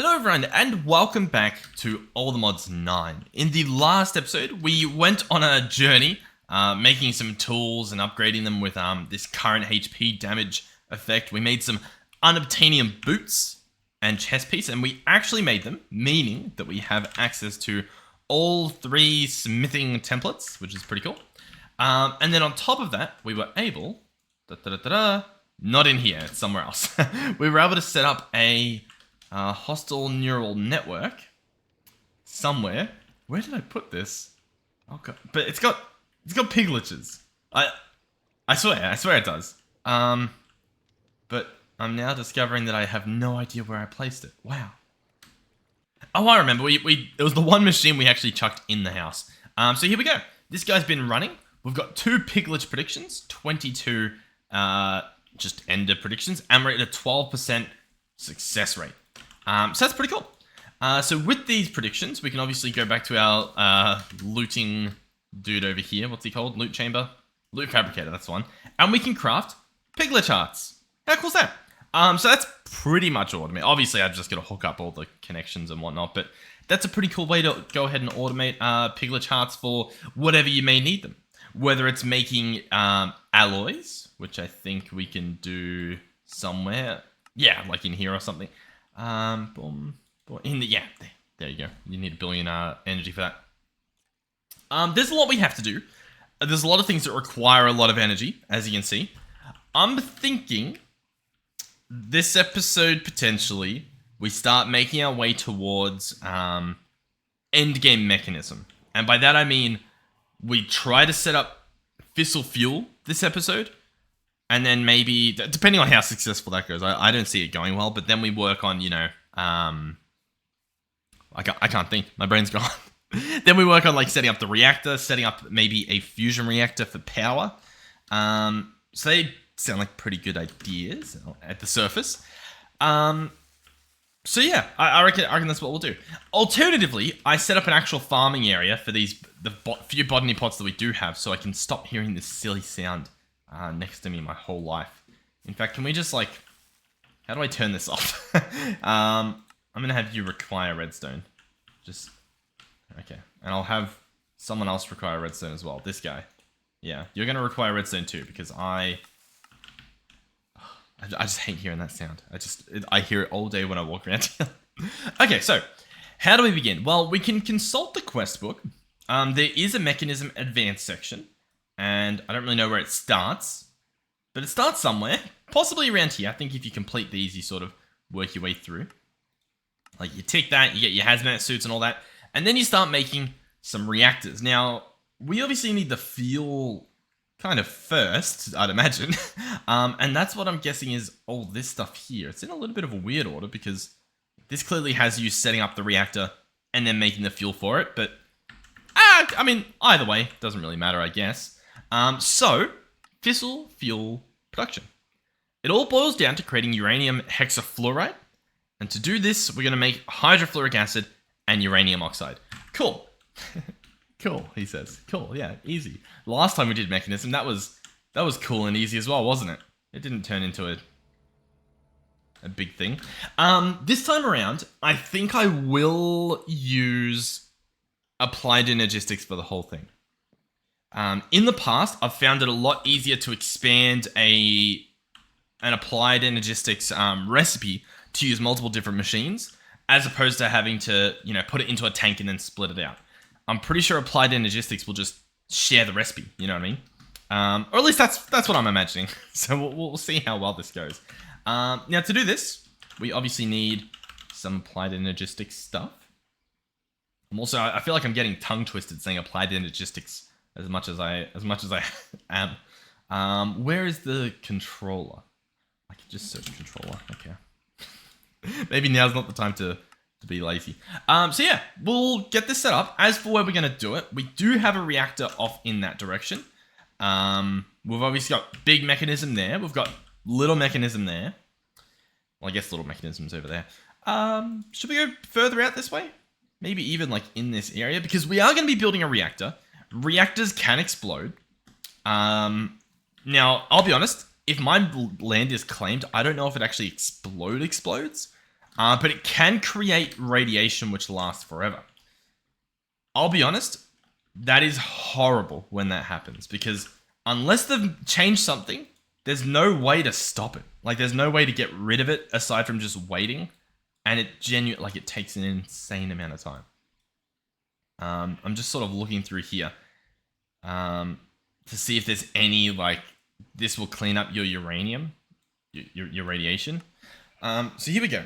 Hello everyone and welcome back to All the Mods 9. In the last episode, we went on a journey, making some tools and upgrading them with this current HP damage effect. We made some unobtainium boots and chest piece, and we actually made them, meaning that we have access to all 3 smithing templates, which is pretty cool. And then on top of that, we were able, not in here, it's somewhere else. We were able to set up a hostile neural network somewhere. Where did I put this? Oh god! But it's got pig glitches. I swear it does. But I'm now discovering that I have no idea where I placed it. Wow. Oh, I remember. It was the one machine we actually chucked in the house. So here we go. This guy's been running. We've got 2 pig glitch predictions, 22 just ender predictions, and we're at a 12% success rate. So that's pretty cool. So with these predictions, we can obviously go back to our looting dude over here. What's he called? Loot chamber? Loot fabricator, that's the one. And we can craft piglet charts. How cool is that? So that's pretty much automated. Obviously, I've just got to hook up all the connections and whatnot, but that's a pretty cool way to go ahead and automate piglet charts for whatever you may need them. Whether it's making alloys, which I think we can do somewhere. Yeah, like in here or something. Boom. There you go. You need 1 billion energy for that. There's a lot we have to do. There's a lot of things that require a lot of energy, as you can see. I'm thinking this episode potentially we start making our way towards endgame mechanism, and by that I mean we try to set up Fissile fuel this episode. And then maybe, depending on how successful that goes, I don't see it going well. But then we work on, I can't think. My brain's gone. Then we work on like setting up the reactor, setting up maybe a fusion reactor for power. So they sound like pretty good ideas at the surface. So yeah, I reckon that's what we'll do. Alternatively, I set up an actual farming area for the few botany pots that we do have, so I can stop hearing this silly sound next to me my whole life. In fact, can we just like... How do I turn this off? I'm going to have you require redstone. Just... Okay. And I'll have someone else require redstone as well. This guy. Yeah. You're going to require redstone too, because I just hate hearing that sound. I hear it all day when I walk around here. Okay, so... How do we begin? Well, we can consult the quest book. There is a mechanism advanced section. And I don't really know where it starts, but it starts somewhere, possibly around here. I think if you complete these, you sort of work your way through. Like you tick that, you get your hazmat suits and all that, and then you start making some reactors. Now, we obviously need the fuel kind of first, I'd imagine. And that's what I'm guessing is all this stuff here. It's in a little bit of a weird order because this clearly has you setting up the reactor and then making the fuel for it, but I mean, either way, doesn't really matter, I guess. So, fissile fuel production. It all boils down to creating uranium hexafluoride. And to do this, we're going to make hydrofluoric acid and uranium oxide. Cool. Cool, he says. Cool, yeah, easy. Last time we did mechanism, that was cool and easy as well, wasn't it? It didn't turn into a big thing. This time around, I think I will use applied energistics for the whole thing. In the past, I've found it a lot easier to expand an applied energistics recipe to use multiple different machines, as opposed to having to, put it into a tank and then split it out. I'm pretty sure applied energistics will just share the recipe, you know what I mean? Or at least that's what I'm imagining. So we'll see how well this goes. Now to do this, we obviously need some applied energistics stuff. I feel like I'm getting tongue twisted saying applied energistics as much as I am. Where is the controller? I can just search controller. Okay. Maybe now's not the time to be lazy. So yeah, we'll get this set up. As for where we're going to do it, we do have a reactor off in that direction. We've obviously got big mechanism there. We've got little mechanism there. Well, I guess little mechanism's over there. Should we go further out this way? Maybe even like in this area, because we are going to be building a reactor. Reactors can explode. Now, I'll be honest, if my land is claimed, I don't know if it actually explodes. but it can create radiation which lasts forever. I'll be honest, that is horrible when that happens, because unless they've changed something, there's no way to stop it. Like, there's no way to get rid of it aside from just waiting, and it takes an insane amount of time. I'm just sort of looking through here to see if there's any, like, this will clean up your uranium, your radiation. So here we go.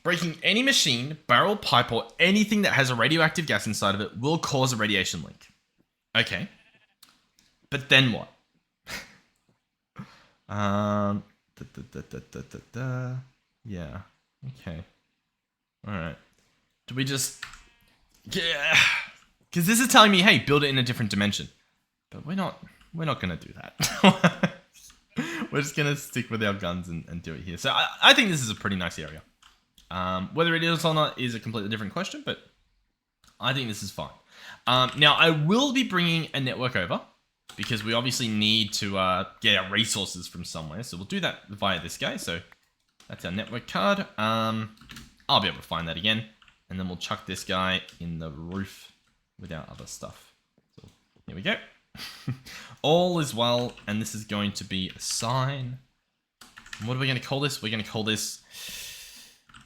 Breaking any machine, barrel, pipe, or anything that has a radioactive gas inside of it will cause a radiation leak. Okay. But then what? Yeah. Okay. Alright. Do we just... Yeah. Because this is telling me, hey, build it in a different dimension. But we're not going to do that. We're just going to stick with our guns and do it here. So I think this is a pretty nice area. Whether it is or not is a completely different question, but I think this is fine. Now, I will be bringing a network over because we obviously need to get our resources from somewhere. So we'll do that via this guy. So that's our network card. I'll be able to find that again. And then we'll chuck this guy in the roof with our other stuff. So here we go. All is well. And this is going to be a sign. And what are we going to call this? We're going to call this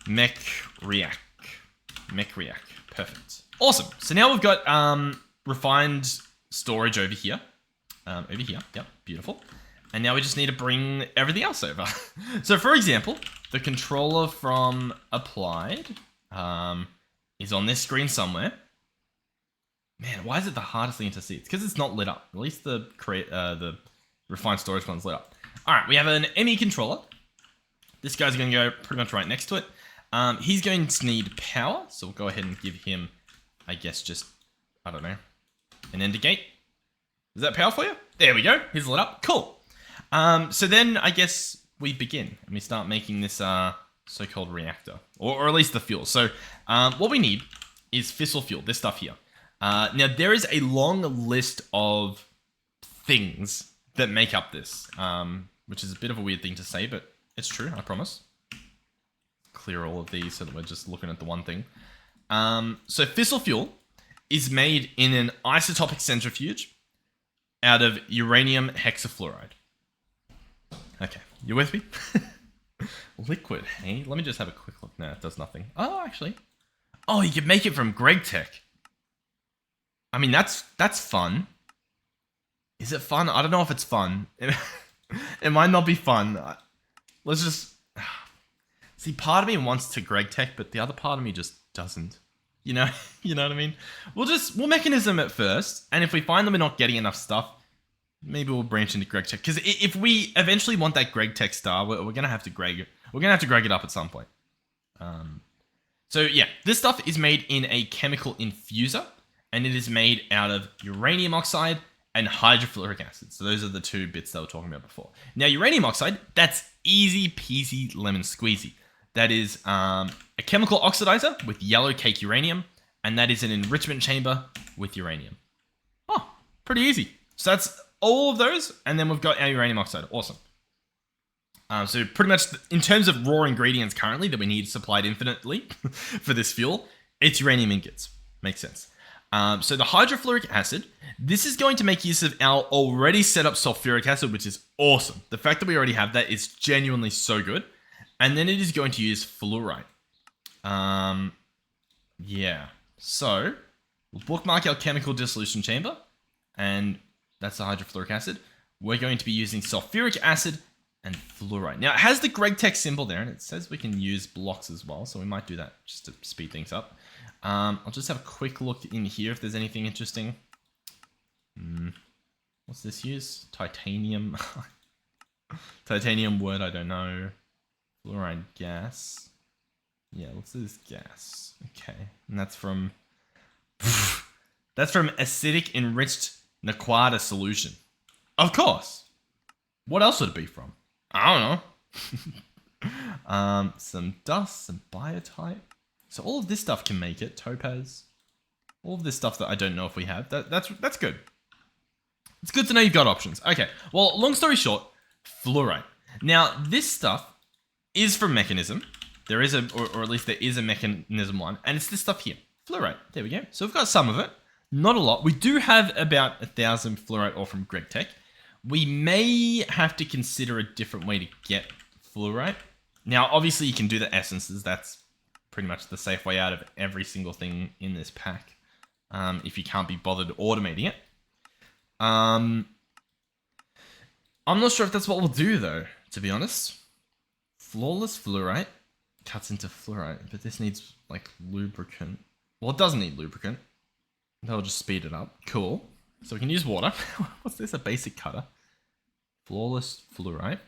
Mech React. Mech React. Perfect. Awesome. So now we've got refined storage over here. Over here. Yep. Beautiful. And now we just need to bring everything else over. So for example, the controller from Applied is on this screen somewhere. Man, why is it the hardest thing to see? It's because it's not lit up. At least the refined storage one's lit up. All right, we have an ME controller. This guy's going to go pretty much right next to it. He's going to need power, so we'll go ahead and give him, I guess, just, I don't know, an ender gate. Is that power for you? There we go. He's lit up. Cool. So then I guess we begin and we start making this so-called reactor, or at least the fuel. So what we need is fissile fuel, this stuff here. Now there is a long list of things that make up this, which is a bit of a weird thing to say, but it's true, I promise. Clear all of these so that we're just looking at the one thing. So fissile fuel is made in an isotopic centrifuge out of uranium hexafluoride. Okay, you with me? Liquid, hey? Let me just have a quick look. No, it does nothing. Oh, actually. Oh, you can make it from Greg Tech. I mean, that's fun. Is it fun? I don't know if it's fun. It might not be fun. Let's just... See, part of me wants to Greg Tech, but the other part of me just doesn't. You know? You know what I mean? We'll mechanism it first, and if we find that we're not getting enough stuff, maybe we'll branch into Greg Tech. Because if we eventually want that Greg Tech star, we're gonna have to Greg it up at some point. So yeah, this stuff is made in a chemical infuser, and it is made out of uranium oxide and hydrofluoric acid. So those are the two bits that we were talking about before. Now, uranium oxide, that's easy peasy lemon squeezy. That is a chemical oxidizer with yellow cake uranium, and that is an enrichment chamber with uranium. Oh, pretty easy. So that's all of those, and then we've got our uranium oxide. Awesome. So pretty much in terms of raw ingredients currently that we need supplied infinitely for this fuel, it's uranium ingots. Makes sense. So the hydrofluoric acid, this is going to make use of our already set up sulfuric acid, which is awesome. The fact that we already have that is genuinely so good. And then it is going to use fluorite. Yeah. So we'll bookmark our chemical dissolution chamber, and that's the hydrofluoric acid. We're going to be using sulfuric acid and fluorite. Now, it has the Greg Tech symbol there, and it says we can use blocks as well, so we might do that just to speed things up. I'll just have a quick look in here if there's anything interesting. What's this use? Titanium. Titanium wood, I don't know. Fluoride gas. Yeah, what's this gas? Okay, and that's from... that's from acidic enriched Naquata solution. Of course. What else would it be from? I don't know. Some dust, some biotite. So all of this stuff can make it. Topaz. All of this stuff that I don't know if we have. That's good. It's good to know you've got options. Okay. Well, long story short, fluorite. Now, this stuff is from Mechanism. there is or at least there is a mechanism one, and it's this stuff here, fluorite. There we go. So we've got some of it, not a lot. We do have about 1,000 fluorite ore from Greg Tech. We may have to consider a different way to get fluorite. Now, obviously, you can do the essences. That's pretty much the safe way out of every single thing in this pack. If you can't be bothered automating it. I'm not sure if that's what we'll do, though, to be honest. Flawless fluorite cuts into fluorite, but this needs, like, lubricant. Well, it doesn't need lubricant. That'll just speed it up. Cool. So we can use water. What's this? A basic cutter. Flawless fluorite.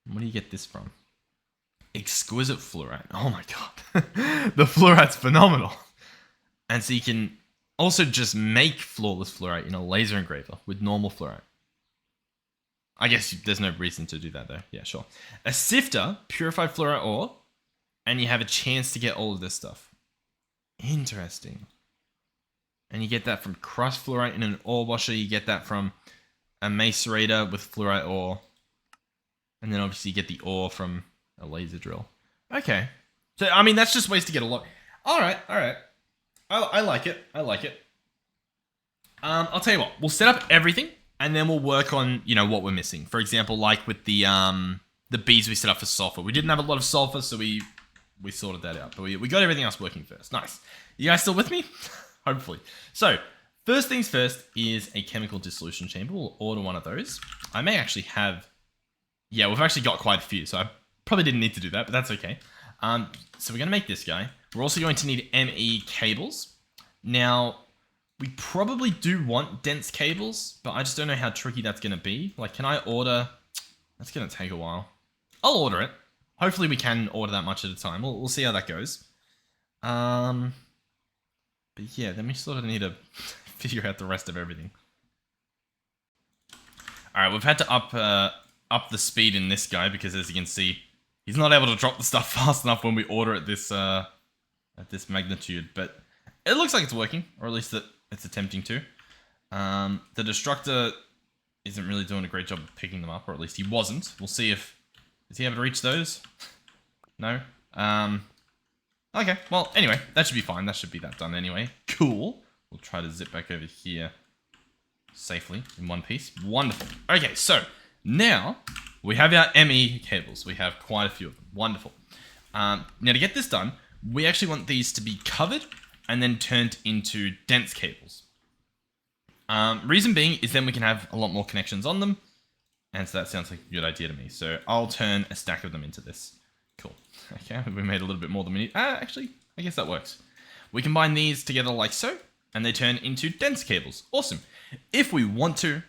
Where do you get this from? Exquisite fluorite. Oh my god. The fluorite's phenomenal. And so you can also just make flawless fluorite in a laser engraver with normal fluorite. I guess there's no reason to do that though. Yeah, sure. A sifter, purified fluorite ore, and you have a chance to get all of this stuff. Interesting. And you get that from crushed fluorite in an ore washer. You get that from a macerator with fluorite ore. And then obviously you get the ore from a laser drill. Okay. So, I mean, that's just ways to get a lot. All right. I like it. I'll tell you what. We'll set up everything, and then we'll work on, you know, what we're missing. For example, like with the bees we set up for sulfur. We didn't have a lot of sulfur, so we sorted that out. But we got everything else working first. Nice. You guys still with me? Hopefully. So, first things first is a chemical dissolution chamber. We'll order one of those. I may actually have... Yeah, we've actually got quite a few, so I probably didn't need to do that, but that's okay. So we're going to make this guy. We're also going to need ME cables. Now, we probably do want dense cables, but I just don't know how tricky that's going to be. Like, can I order... That's going to take a while. I'll order it. Hopefully we can order that much at a time. We'll see how that goes. But yeah, then we sort of need to figure out the rest of everything. Alright, we've had to up the speed in this guy because, as you can see, he's not able to drop the stuff fast enough when we order at this magnitude. But it looks like it's working, or at least that it's attempting to. The destructor isn't really doing a great job of picking them up, or at least he wasn't. We'll see if... Is he able to reach those? No? Okay, well, anyway, that should be fine. That should be that done anyway. Cool. We'll try to zip back over here safely in one piece. Wonderful. Okay, so now we have our ME cables. We have quite a few of them. Wonderful. Now, to get this done, we actually want these to be covered and then turned into dense cables. Reason being is then we can have a lot more connections on them. And so that sounds like a good idea to me. So I'll turn a stack of them into this. Cool. Okay, we made a little bit more than we need. Actually, I guess that works. We combine these together like so, and they turn into dense cables. Awesome. If we want to,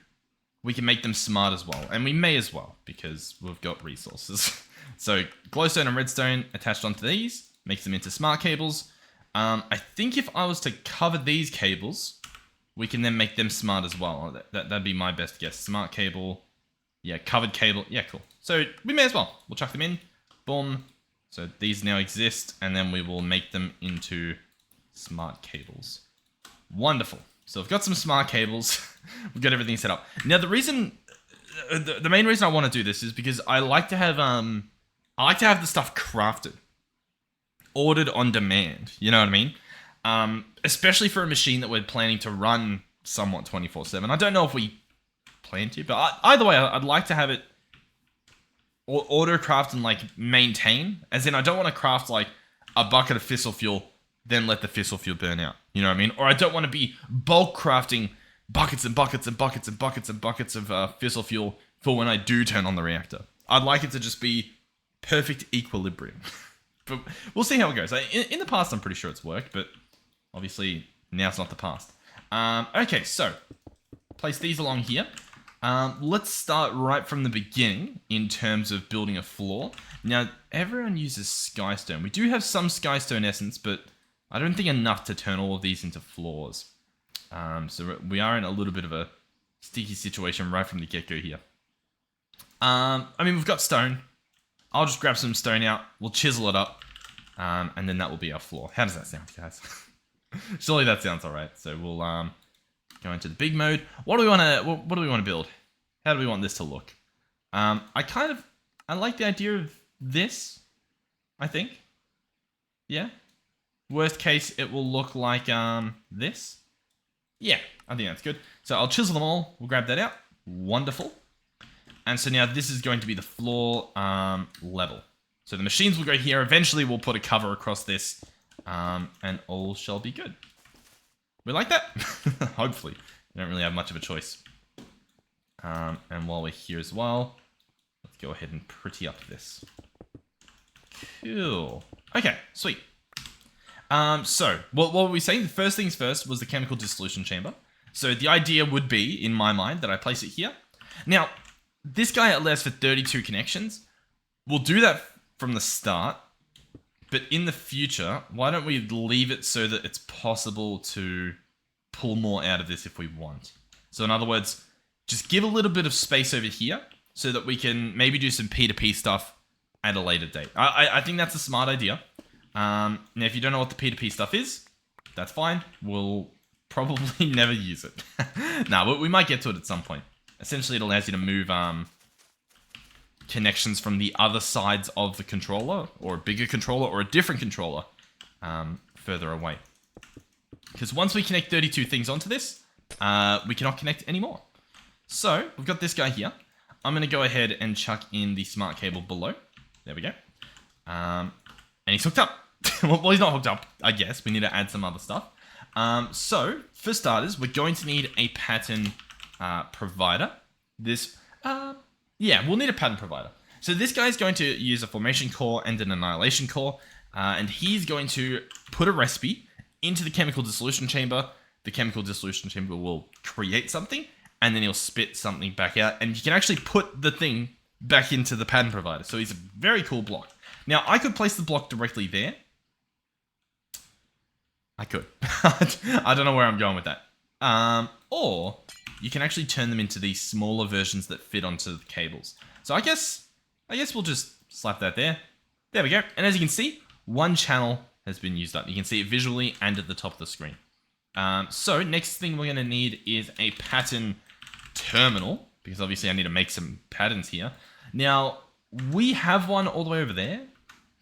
we can make them smart as well. And we may as well, because we've got resources. So glowstone and redstone attached onto these makes them into smart cables. I think if I was to cover these cables, we can then make them smart as well. That'd be my best guess. Smart cable. Yeah, covered cable. Yeah, cool. So we may as well. We'll chuck them in. Boom. So these now exist, and then we will make them into smart cables. Wonderful. So we've got some smart cables. We've got everything set up. Now the reason, the main reason I want to do this is because I like to have the stuff crafted, ordered on demand. You know what I mean? Especially for a machine that we're planning to run somewhat 24/7. I don't know if we plan to, but either way, I'd like to have it auto craft and like maintain. As in, I don't want to craft like a bucket of fissile fuel, then let the fissile fuel burn out. You know what I mean? Or I don't want to be bulk crafting buckets and buckets and buckets and buckets and buckets of fissile fuel for when I do turn on the reactor. I'd like it to just be perfect equilibrium. But we'll see how it goes. In the past, I'm pretty sure it's worked, but obviously now's not the past. Okay, so place these along here. Let's start right from the beginning in terms of building a floor. Now, everyone uses skystone. We do have some skystone essence, but I don't think enough to turn all of these into floors. So we are in a little bit of a sticky situation right from the get-go here. I mean, we've got stone. I'll just grab some stone out. We'll chisel it up. And then that will be our floor. How does that sound, guys? Surely that sounds all right. So we'll go into the big mode. What do we want to build? How do we want this to look? I like the idea of this. I think. Yeah. Worst case, it will look like this. Yeah, I think that's good. So I'll chisel them all. We'll grab that out. Wonderful. And so now this is going to be the floor level. So the machines will go here. Eventually, we'll put a cover across this, and all shall be good. We like that? Hopefully. We don't really have much of a choice. And while we're here as well, let's go ahead and pretty up this. Cool. Okay, sweet. So, what were we saying? The first things first was the chemical dissolution chamber. So the idea would be, in my mind, that I place it here. Now, this guy allows for 32 connections. We'll do that from the start. But in the future, why don't we leave it so that it's possible to pull more out of this if we want? So in other words, just give a little bit of space over here so that we can maybe do some P2P stuff at a later date. I think that's a smart idea. Now, if you don't know what the P2P stuff is, that's fine. We'll probably never use it. Nah, we might get to it at some point. Essentially, it allows you to move connections from the other sides of the controller, or a bigger controller, or a different controller further away. Because once we connect 32 things onto this, we cannot connect anymore. So, we've got this guy here. I'm going to go ahead and chuck in the smart cable below. There we go. And he's hooked up. Well, he's not hooked up, I guess. We need to add some other stuff. So, for starters, we're going to need a pattern provider. Yeah, we'll need a pattern provider. So this guy's going to use a formation core and an annihilation core. And he's going to put a recipe into the chemical dissolution chamber. The chemical dissolution chamber will create something, and then he'll spit something back out. And you can actually put the thing back into the pattern provider. So he's a very cool block. Now, I could place the block directly there. I could. I don't know where I'm going with that. Or you can actually turn them into these smaller versions that fit onto the cables. So I guess we'll just slap that there. There we go. And as you can see, one channel has been used up. You can see it visually and at the top of the screen. So next thing we're going to need is a pattern terminal, because obviously I need to make some patterns here. Now, we have one all the way over there.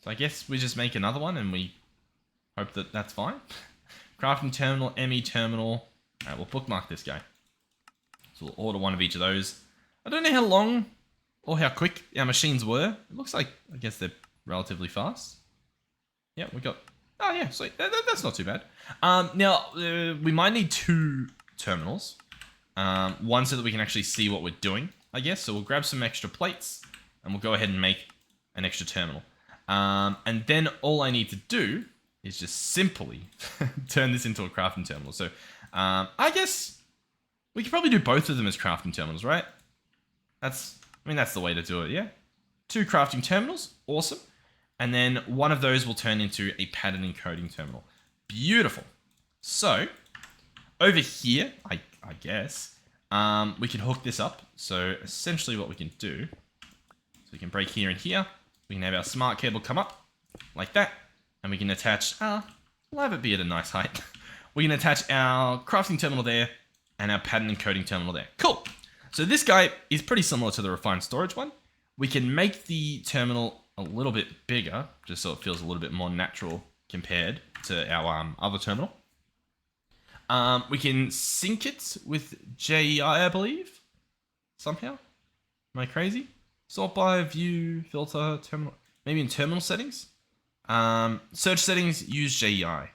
So I guess we just make another one and we hope that that's fine. Crafting terminal, ME terminal. All right, we'll bookmark this guy. So we'll order one of each of those. I don't know how long or how quick our machines were. It looks like, I guess they're relatively fast. Yeah, we got... Oh yeah, sweet. That's not too bad. Now, we might need two terminals. One so that we can actually see what we're doing, I guess. So we'll grab some extra plates and we'll go ahead and make an extra terminal. And then all I need to do is just simply turn this into a crafting terminal. So I guess we could probably do both of them as crafting terminals, right? That's the way to do it, yeah? Two crafting terminals, awesome. And then one of those will turn into a pattern encoding terminal. Beautiful. So, over here, I guess, we can hook this up. So, essentially what we can do, so we can break here and here. We can have our smart cable come up, like that. And we can attach, we'll have it be at a nice height. We can attach our crafting terminal there and our pattern encoding terminal there. Cool. So this guy is pretty similar to the refined storage one. We can make the terminal a little bit bigger, just so it feels a little bit more natural compared to our other terminal. We can sync it with JEI, I believe, somehow. Am I crazy? Sort by, view, filter, terminal, maybe in terminal settings. Search settings, use JEI,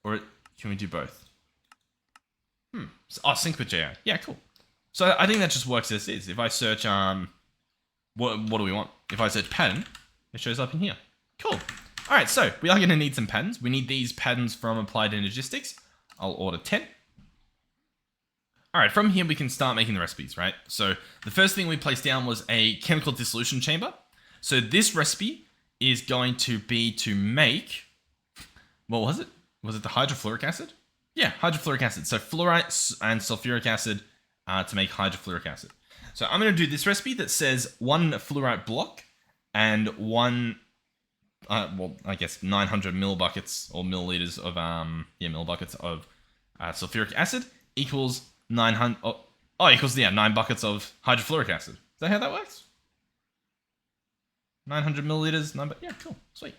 or can we do both? Oh, sync with JEI. Yeah, cool. So I think that just works as is. If I search, what do we want? If I search pattern, it shows up in here. Cool. All right, so we are going to need some patterns. We need these patterns from Applied Energistics. I'll order 10. All right, from here we can start making the recipes, right? So the first thing we placed down was a chemical dissolution chamber. So this recipe is going to be to make, what was it? Was it the hydrofluoric acid? Yeah, hydrofluoric acid. So fluorite and sulfuric acid to make hydrofluoric acid. So I'm going to do this recipe that says one fluorite block and one, well, I guess 900 millbuckets or milliliters of, millbuckets of sulfuric acid equals 900, equals, 9 buckets of hydrofluoric acid. Is that how that works? 900 milliliters, yeah, cool, sweet.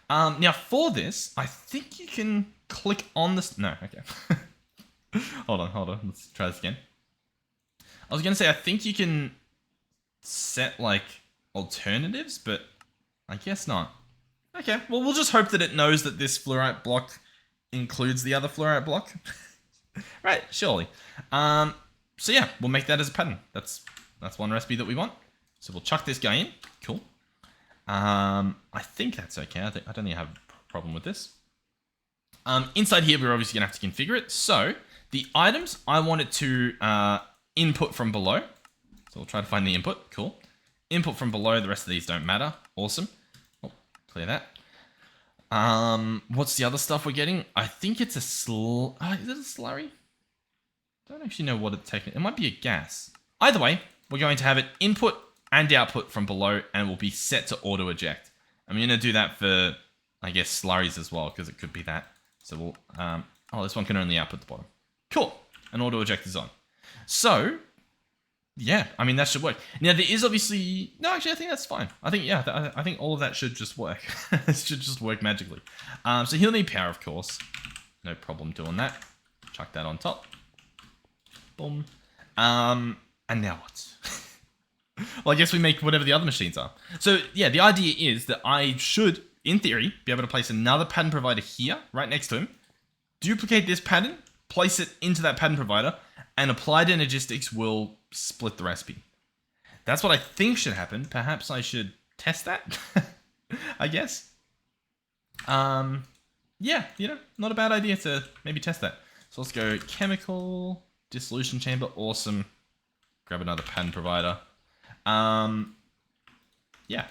Now for this, I think you can click on this. No, okay. Hold on. Let's try this again. I was gonna say I think you can set like alternatives, but I guess not. Okay, well we'll just hope that it knows that this fluorite block includes the other fluorite block. Right, surely. So yeah, we'll make that as a pattern. That's one recipe that we want. So we'll chuck this guy in. Cool. I think that's okay. I don't think I have a problem with this. Inside here, we're obviously gonna have to configure it. So the items, I want it to input from below. So we'll try to find the input. Cool. Input from below. The rest of these don't matter. Awesome. Oh, clear that. What's the other stuff we're getting? I think it's a is it a slurry? Don't actually know what it's taking. It might be a gas. Either way, we're going to have it input and output from below, and it will be set to auto eject. I'm going to do that for, I guess, slurries as well, because it could be that. So we'll, oh, this one can only output the bottom. Cool. And auto eject is on. So, yeah, I mean, that should work. Now, there is obviously, no, actually, I think that's fine. I think, yeah, I think all of that should just work. It should just work magically. So he'll need power, of course. No problem doing that. Chuck that on top. Boom. And now what? Well, I guess we make whatever the other machines are. So, yeah, the idea is that I should, in theory, be able to place another pattern provider here, right next to him, duplicate this pattern, place it into that pattern provider, and applied energistics will split the recipe. That's what I think should happen. Perhaps I should test that, I guess. Yeah, you know, not a bad idea to maybe test that. So let's go chemical, dissolution chamber, awesome. Grab another pattern provider. Yeah,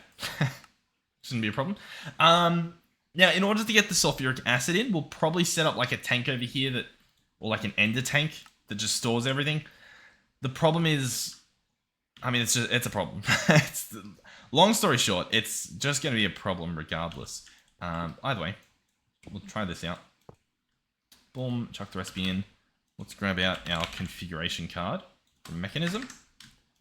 shouldn't be a problem. Now, in order to get the sulfuric acid in, we'll probably set up like a tank over here that, or like an ender tank that just stores everything. The problem is, I mean, it's a problem. Long story short, it's just going to be a problem regardless. Either way, we'll try this out. Boom, chuck the recipe in. Let's grab out our configuration card from mechanism.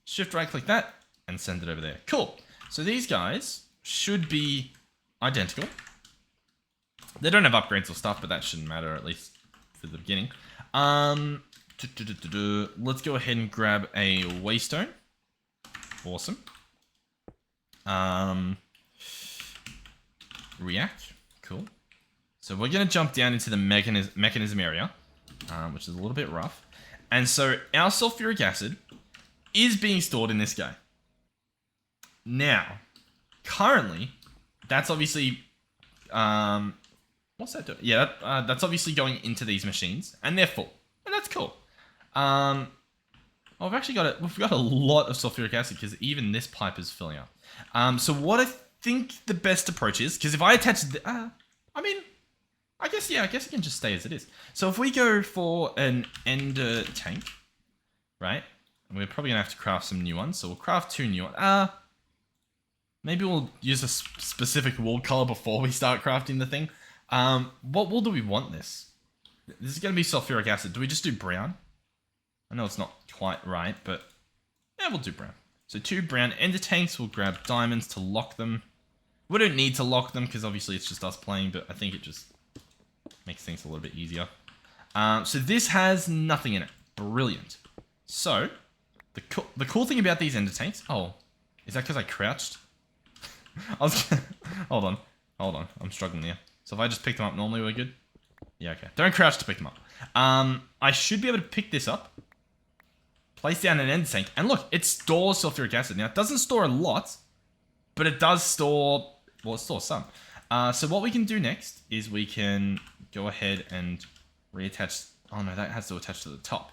Shift right click that and send it over there. Cool. So these guys should be identical. They don't have upgrades or stuff, but that shouldn't matter, at least for the beginning. Let's go ahead and grab a waystone. Awesome. React. Cool. So we're going to jump down into the mechanism area, which is a little bit rough. And so our sulfuric acid is being stored in this guy. Now, currently, that's obviously, what's that doing? Yeah, that's obviously going into these machines, and they're full, and that's cool. Oh, we've got a lot of sulfuric acid because even this pipe is filling up. So what I think the best approach is, because if I attach, I mean, I guess it can just stay as it is. So if we go for an ender tank, right? And we're probably gonna have to craft some new ones, so we'll craft 2 new ones. Maybe we'll use a specific wool color before we start crafting the thing. What wool do we want this? This is gonna be sulfuric acid. Do we just do brown? I know it's not quite right, but yeah, we'll do brown. So 2 brown ender tanks. We'll grab diamonds to lock them. We don't need to lock them because obviously it's just us playing, but I think it just makes things a little bit easier. So this has nothing in it. Brilliant. So the cool thing about these ender tanks. Oh, is that because I crouched? Hold on. I'm struggling here. So if I just pick them up normally, we're good. Yeah, okay. Don't crouch to pick them up. I should be able to pick this up, place down an ender tank, and look, it stores sulfuric acid. Now it doesn't store a lot, but it does store. Well, it stores some. So what we can do next is we can go ahead and reattach. Oh no, that has to attach to the top.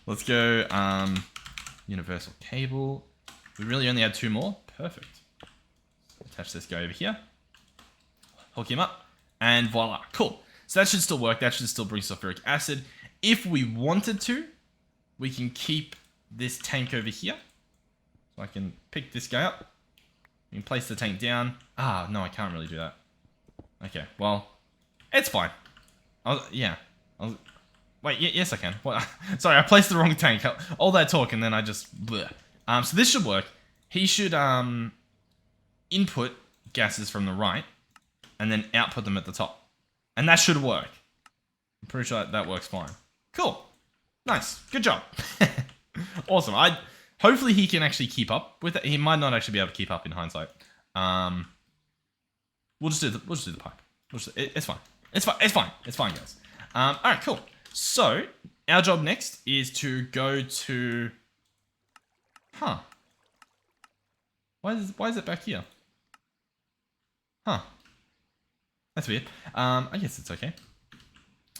Let's go universal cable. We really only had 2 more. Perfect. Attach this guy over here. Hook him up. And voila. Cool. So that should still work. That should still bring sulfuric acid. If we wanted to, we can keep this tank over here. So I can pick this guy up. We can place the tank down. Ah, no, I can't really do that. Okay, well, it's fine. Wait, yes I can. What? Sorry, I placed the wrong tank. All that talk and then I just... Bleh. So this should work. He should input gases from the right and then output them at the top. And that should work. I'm pretty sure that works fine. Cool. Nice. Good job. Awesome. Hopefully he can actually keep up with it. He might not actually be able to keep up in hindsight. We'll just do the pipe. It's fine. It's fine, guys. All right, cool. So our job next is to go to. Huh. Why is it back here? Huh. That's weird. I guess it's okay.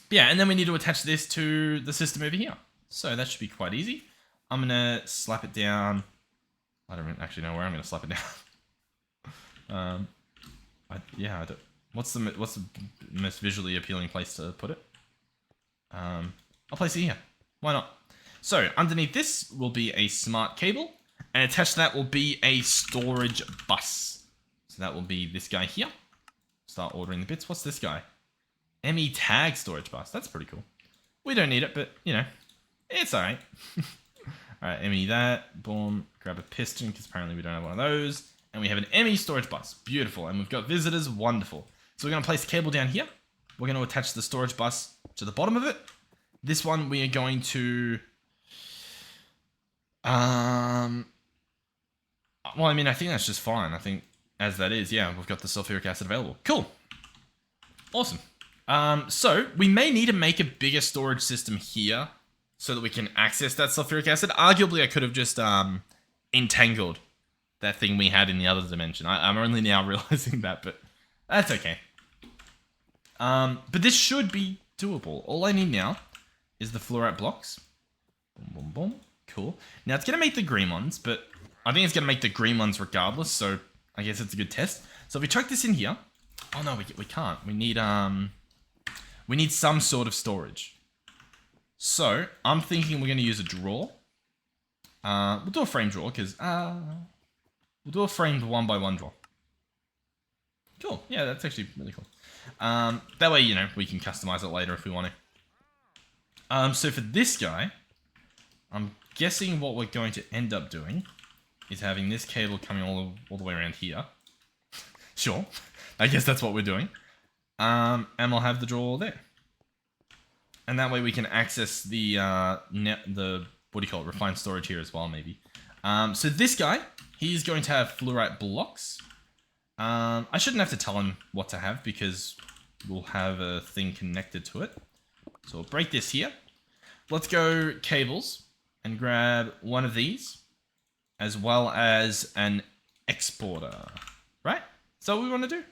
But yeah, and then we need to attach this to the system over here. So that should be quite easy. I'm gonna slap it down. I don't actually know where I'm gonna slap it down. I don't. What's the most visually appealing place to put it? I'll place it here. Why not? So underneath this will be a smart cable, and attached to that will be a storage bus. So that will be this guy here. Start ordering the bits. What's this guy? ME tag storage bus. That's pretty cool. We don't need it, but you know, it's all right. All right, ME that. Boom. Grab a piston because apparently we don't have one of those. And we have an ME storage bus. Beautiful. And we've got visitors. Wonderful. So we're going to place the cable down here. We're going to attach the storage bus to the bottom of it. This one we are going to... Well, I mean, I think that's just fine. I think as that is, yeah, we've got the sulfuric acid available. Cool. Awesome. So we may need to make a bigger storage system here so that we can access that sulfuric acid. Arguably, I could have just entangled that thing we had in the other dimension. I'm only now realizing that, but that's okay. But this should be doable. All I need now is the fluorite blocks. Boom, boom, boom. Cool. Now it's going to make the green ones, but I think it's going to make the green ones regardless, so I guess it's a good test. So if we chuck this in here... Oh no, we can't. We need some sort of storage. So I'm thinking we're going to use a drawer. We'll do a frame drawer because we'll do a framed 1x1 drawer. Cool. Yeah, that's actually really cool. That way, you know, we can customize it later if we want to. So for this guy, I'm guessing what we're going to end up doing is having this cable coming all the way around here. Sure. I guess that's what we're doing. And we'll have the drawer there. And that way we can access the what do you call it, refined storage here as well, maybe. So this guy, he's going to have fluorite blocks. I shouldn't have to tell him what to have because we'll have a thing connected to it. So we'll break this here. Let's go cables and grab one of these as well as an exporter. Right? Is that what we want to do?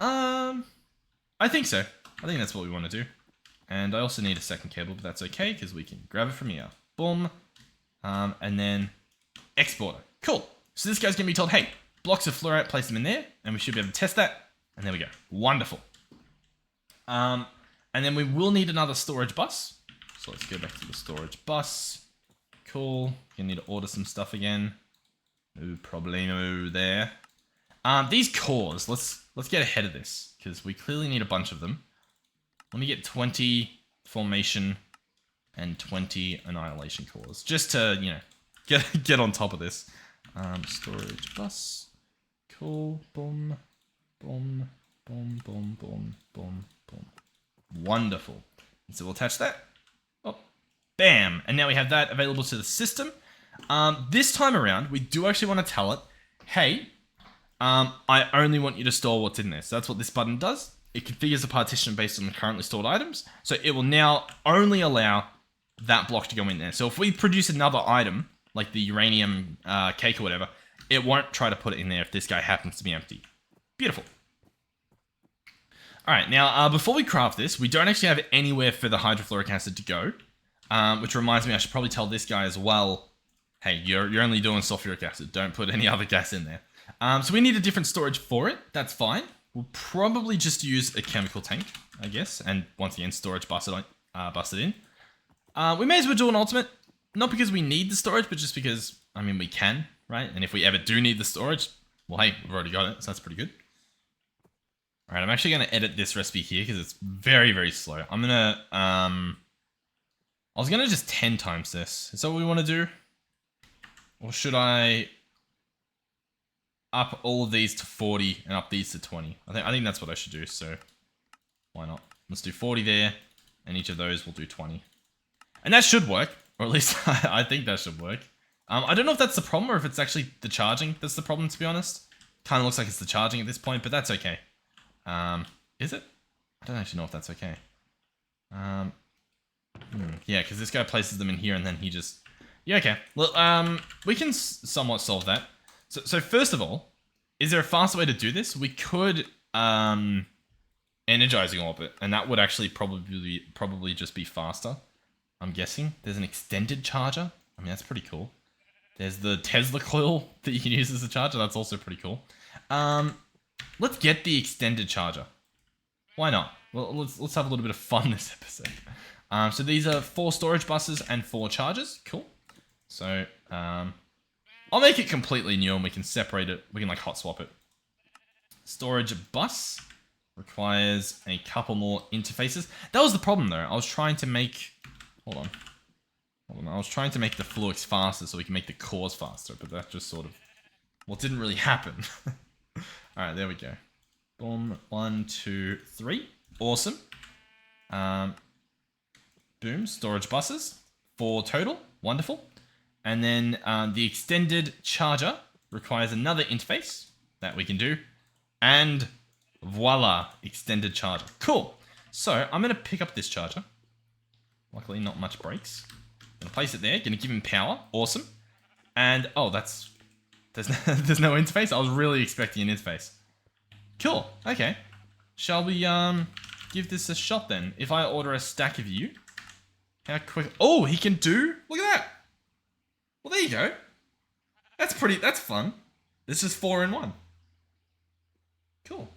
I think so. I think that's what we want to do. And I also need a second cable, but that's okay because we can grab it from here. Boom. And then exporter. Cool. So this guy's going to be told, hey, blocks of fluorite, place them in there, and we should be able to test that. And there we go. Wonderful. And then we will need another storage bus. So let's go back to the storage bus. Cool. You need to order some stuff again. No problemo there. These cores, let's get ahead of this because we clearly need a bunch of them. Let me get 20 formation and 20 annihilation cores just to, you know, get on top of this. Storage bus. Cool. Boom. Boom. Boom. Boom. Boom. Boom. Boom. Wonderful. And so we'll attach that. Oh, bam. And now we have that available to the system. This time around, we do actually want to tell it, hey, I only want you to store what's in there. So that's what this button does. It configures the partition based on the currently stored items. So it will now only allow that block to go in there. So if we produce another item, like the uranium cake or whatever, it won't try to put it in there if this guy happens to be empty. Beautiful. All right, now before we craft this, we don't actually have anywhere for the hydrofluoric acid to go, which reminds me I should probably tell this guy as well, hey, you're only doing sulfuric acid. Don't put any other gas in there. So we need a different storage for it. That's fine. We'll probably just use a chemical tank, I guess. And once again, storage busted in. We may as well do an ultimate. Not because we need the storage, but just because, I mean, we can, right? And if we ever do need the storage, well, hey, we've already got it. So that's pretty good. All right, I'm actually going to edit this recipe here because it's very, very slow. I'm going to, I was going to just 10 times this. Is that what we want to do? Or should I... up all of these to 40 and up these to 20. I think that's what I should do, so why not? Let's do 40 there, and each of those will do 20. And that should work, or at least I think that should work. I don't know if that's the problem or if it's actually the charging that's the problem, to be honest. Kind of looks like it's the charging at this point, but that's okay. Is it? I don't actually know if that's okay. Yeah, because this guy places them in here and then he just... Yeah, okay. Well, we can somewhat solve that. So first of all, is there a faster way to do this? We could energizing orbit, and that would actually probably just be faster. I'm guessing. There's an extended charger. I mean, that's pretty cool. There's the Tesla coil that you can use as a charger. That's also pretty cool. Let's get the extended charger. Why not? Well, let's have a little bit of fun this episode. So these are 4 storage buses and 4 chargers. Cool. So I'll make it completely new and we can separate it. We can like hot swap it. Storage bus requires a couple more interfaces. That was the problem though. I was trying to make... Hold on. I was trying to make the flux faster so we can make the cores faster, but that just sort of... Well, it didn't really happen. Alright, there we go. Boom. 1, 2, 3. Awesome. Boom. Storage buses. 4 total. Wonderful. And then the extended charger requires another interface that we can do. And voila, extended charger. Cool. So I'm going to pick up this charger. Luckily, not much breaks. Going to place it there. Going to give him power. Awesome. And, oh, there's no interface. I was really expecting an interface. Cool. Okay. Shall we give this a shot then? If I order a stack of you, how quick... Oh, he can do... Look at that. Well, there you go. That's fun. This is 4 in 1. Cool.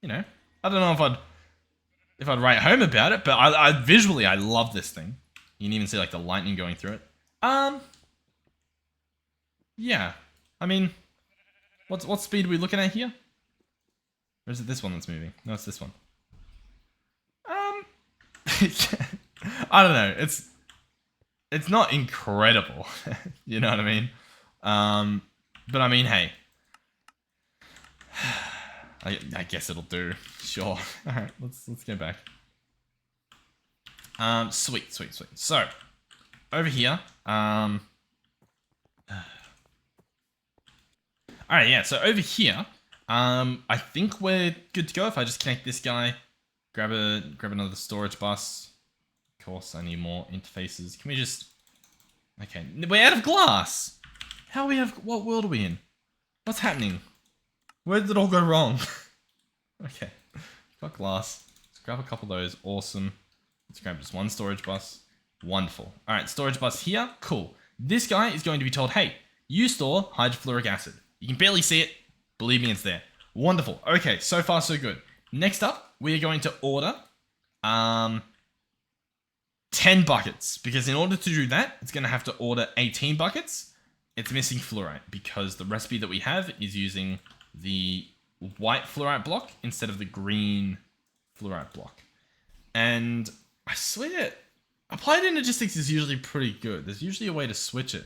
You know, I don't know if I'd write home about it, but I visually, I love this thing. You can even see like the lightning going through it. Yeah. I mean, what speed are we looking at here? Or is it this one that's moving? No, it's this one. I don't know. It's not incredible. You know what I mean? But I mean, hey. I guess it'll do. Sure. Alright, let's go back. Sweet. So, over here, alright, yeah, so over here, I think we're good to go if I just connect this guy, grab another storage bus. Of course, I need more interfaces. Can we just... Okay, we're out of glass! How are we have... What world are we in? What's happening? Where did it all go wrong? Okay, got glass. Let's grab a couple of those. Awesome. Let's grab just one storage bus. Wonderful. Alright, storage bus here. Cool. This guy is going to be told, hey, you store hydrofluoric acid. You can barely see it. Believe me, it's there. Wonderful. Okay, so far so good. Next up, we are going to order 10 buckets. Because in order to do that, it's going to have to order 18 buckets. It's missing fluorite because the recipe that we have is using the white fluorite block instead of the green fluorite block. And I swear, applied energistics is usually pretty good. There's usually a way to switch it.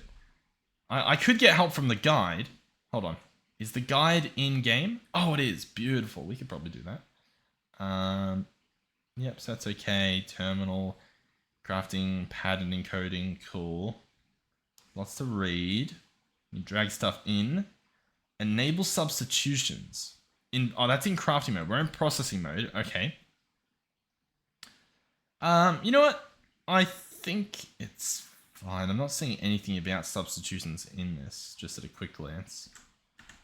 I could get help from the guide. Hold on. Is the guide in game? Oh, it is. Beautiful. We could probably do that. Yep, so that's okay. Terminal, crafting, pattern encoding. Cool. Lots to read. You drag stuff in. Enable substitutions. Oh, that's in crafting mode. We're in processing mode. Okay. You know what? I think it's fine. I'm not seeing anything about substitutions in this, just at a quick glance.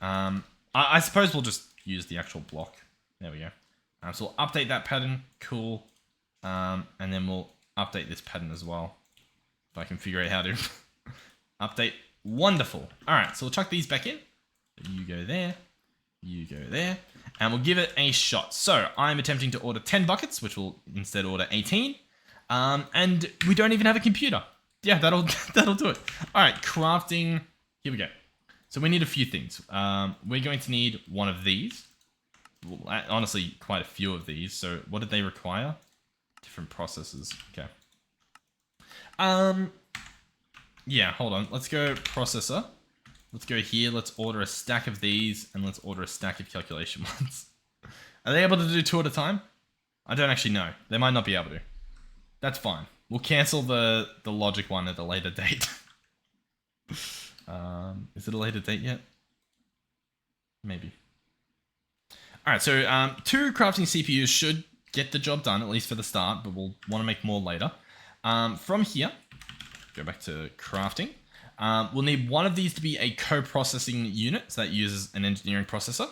I suppose we'll just use the actual block. There we go. So we'll update that pattern. Cool. And then we'll update this pattern as well. If I can figure out how to update. Wonderful. All right, so we'll chuck these back in. You go there. You go there. And we'll give it a shot. So I'm attempting to order 10 buckets, which will instead order 18. And we don't even have a computer. Yeah, that'll do it. All right, crafting. Here we go. So we need a few things. We're going to need one of these. Well, honestly, quite a few of these. So what did they require? Different processes. Okay. Yeah, hold on. Let's go processor. Let's go here. Let's order a stack of these, and let's order a stack of calculation ones. Are they able to do 2 at a time? I don't actually know. They might not be able to. That's fine. We'll cancel the logic one at a later date. Is it a later date yet? Maybe. Alright, so 2 crafting CPUs should get the job done, at least for the start, but we'll want to make more later. From here, go back to crafting. We'll need one of these to be a co-processing unit, so that uses an engineering processor.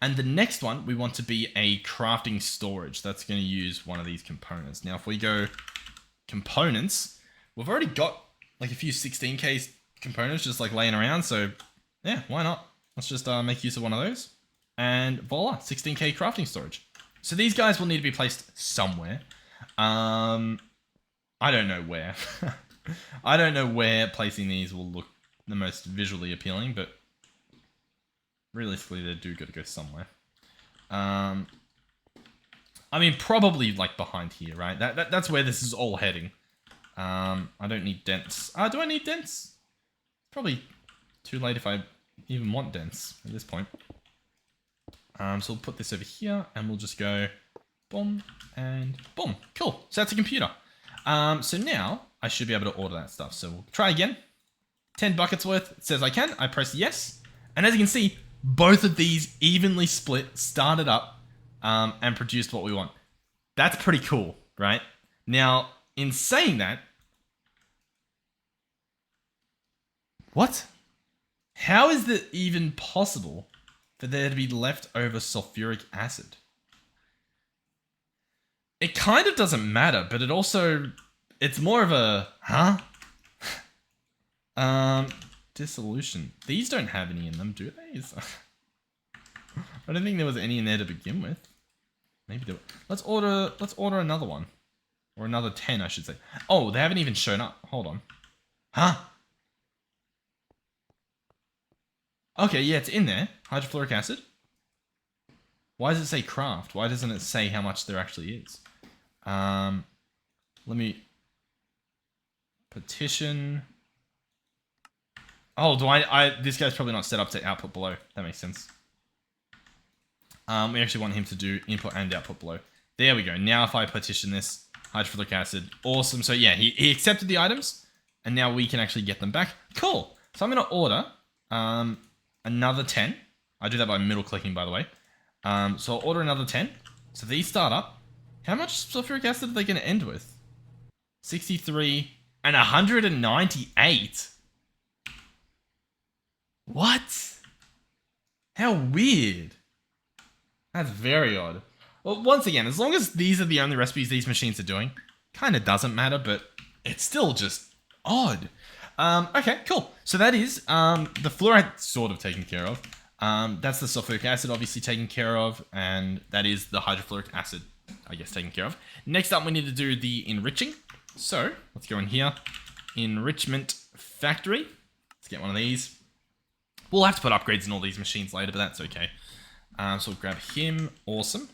And the next one, we want to be a crafting storage. That's going to use one of these components. Now, if we go components, we've already got like a few 16K components just like laying around. So yeah, why not? Let's just make use of one of those. And voila, 16K crafting storage. So these guys will need to be placed somewhere. I don't know where. I don't know where placing these will look the most visually appealing, but realistically, they do got to go somewhere. I mean, probably like behind here, right? That's where this is all heading. I don't need dents. Do I need dents? Probably too late if I even want dents at this point. So we'll put this over here, and we'll just go boom and boom. Cool. So that's a computer. So now I should be able to order that stuff. So we'll try again. 10 buckets worth. It says I can. I press yes. And as you can see, both of these evenly split, started up, and produced what we want. That's pretty cool, right? Now, in saying that, what? How is it even possible for there to be leftover sulfuric acid? It kind of doesn't matter, but it's more of a, huh? Dissolution. These don't have any in them, do they? I don't think there was any in there to begin with. Maybe there. Let's order another one. Or another 10, I should say. Oh, they haven't even shown up. Hold on. Huh? Okay, yeah, it's in there. Hydrofluoric acid. Why does it say craft? Why doesn't it say how much there actually is? Let me petition. Oh, this guy's probably not set up to output below. That makes sense. We actually want him to do input and output below. There we go. Now if I petition this, hydrofluoric acid, awesome. So yeah, he accepted the items, and now we can actually get them back. Cool. So I'm going to order another 10. I do that by middle clicking, by the way. So I'll order another 10. So these start up. How much sulfuric acid are they going to end with? 63 and 198. What? How weird. That's very odd. Well, once again, as long as these are the only recipes these machines are doing, kind of doesn't matter, but it's still just odd. Okay, cool. So that is the fluoride sort of taken care of. That's the sulfuric acid obviously taken care of, and that is the hydrofluoric acid, I guess, taken care of. Next up, we need to do the enriching. So let's go in here. Enrichment factory. Let's get one of these. We'll have to put upgrades in all these machines later, but that's okay. So we'll grab him. Awesome.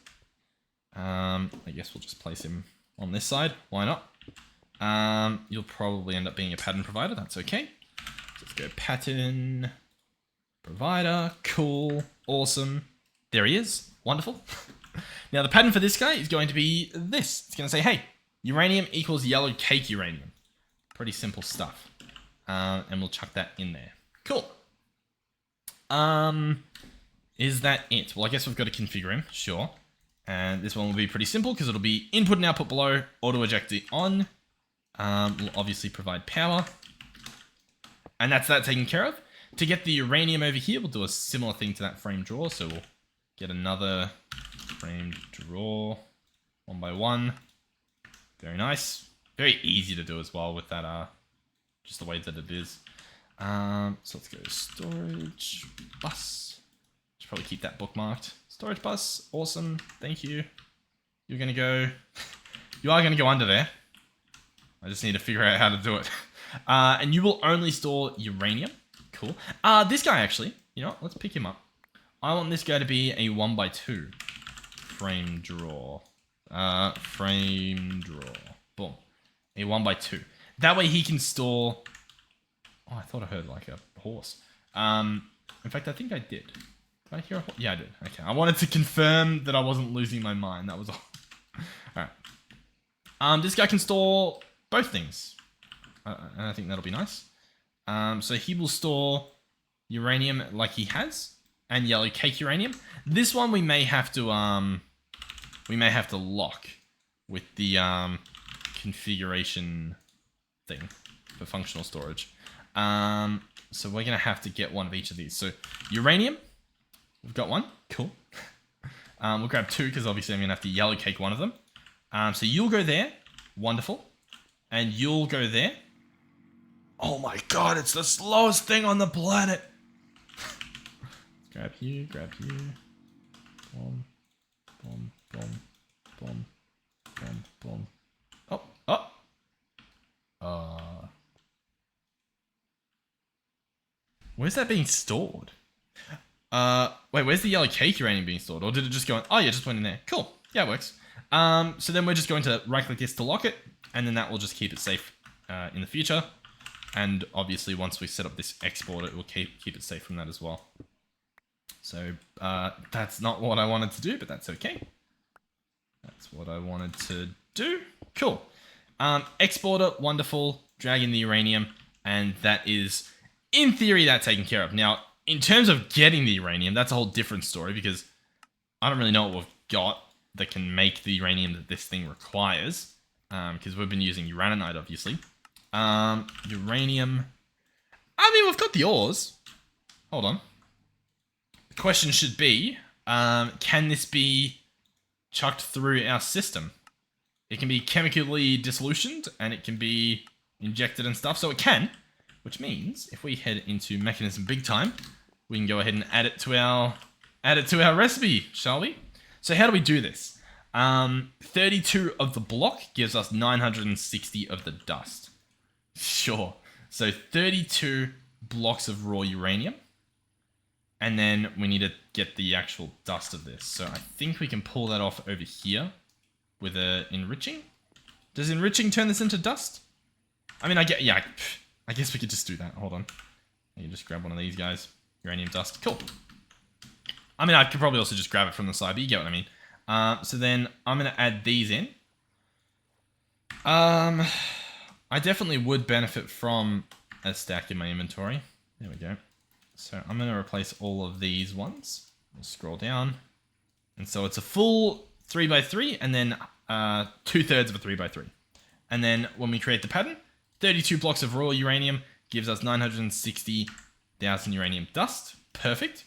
I guess we'll just place him on this side. Why not? You'll probably end up being a pattern provider. That's okay. So let's go pattern provider. Cool. Awesome. There he is. Wonderful. Now the pattern for this guy is going to be this. It's going to say, hey, uranium equals yellow cake uranium. Pretty simple stuff. And we'll chuck that in there. Cool. Is that it? Well, I guess we've got to configure him. Sure. And this one will be pretty simple because it'll be input and output below, auto eject it on. We'll obviously provide power. And that's that taken care of. To get the uranium over here, we'll do a similar thing to that frame draw. So we'll get another frame draw one by one. Very nice. Very easy to do as well with that, just the way that it is. So let's go storage bus. Should probably keep that bookmarked. Storage bus, awesome, thank you. You're gonna go, you are gonna go under there. I just need to figure out how to do it. And you will only store uranium. Cool. This guy actually, you know what, let's pick him up. I want this guy to be a 1x2 frame draw. Frame draw. Boom. A 1x2. That way he can store. Oh, I thought I heard like a horse. In fact, I think I did. Did I hear a... Yeah, I did. Okay. I wanted to confirm that I wasn't losing my mind. That was all. Alright. This guy can store both things. And I think that'll be nice. So he will store uranium like he has. And yellow cake uranium. This one we may have to lock with the configuration thing for functional storage. So we're gonna have to get one of each of these. So uranium, we've got one. Cool. We'll grab two because obviously I'm gonna have to yellow cake one of them. So you'll go there. Wonderful. And you'll go there. Oh my god, it's the slowest thing on the planet. Grab you, grab you. Boom, boom, boom, boom, boom, boom. Oh, oh. Where's that being stored? Wait, where's the yellow cake uranium being stored? Or did it just go in? Oh yeah, just went in there. Cool. Yeah, it works. So then we're just going to right click this to lock it, and then that will just keep it safe in the future. And obviously once we set up this export, it will keep it safe from that as well. So that's not what I wanted to do, but that's okay. That's what I wanted to do. Cool. Exporter, wonderful. Drag in the uranium, and that is, in theory, that taken care of. Now, in terms of getting the uranium, that's a whole different story because I don't really know what we've got that can make the uranium that this thing requires. Because we've been using uraninite, obviously. Uranium. I mean, we've got the ores. Hold on. The question should be, can this be chucked through our system? It can be chemically dissolutioned and it can be injected and stuff, so it can. Which means if we head into mechanism big time, we can go ahead and add it to our recipe, shall we? So how do we do this? 32 of the block gives us 960 of the dust. Sure. So 32 blocks of raw uranium. And then we need to get the actual dust of this. So I think we can pull that off over here with a enriching. Does enriching turn this into dust? I mean, I guess we could just do that. Hold on. You just grab one of these guys. Uranium dust. Cool. I mean, I could probably also just grab it from the side, but you get what I mean. So then I'm going to add these in. I definitely would benefit from a stack in my inventory. There we go. So I'm going to replace all of these ones. We'll scroll down. And so it's a full 3x3 and then 2/3 of a 3x3. And then when we create the pattern, 32 blocks of raw uranium gives us 960,000 uranium dust. Perfect.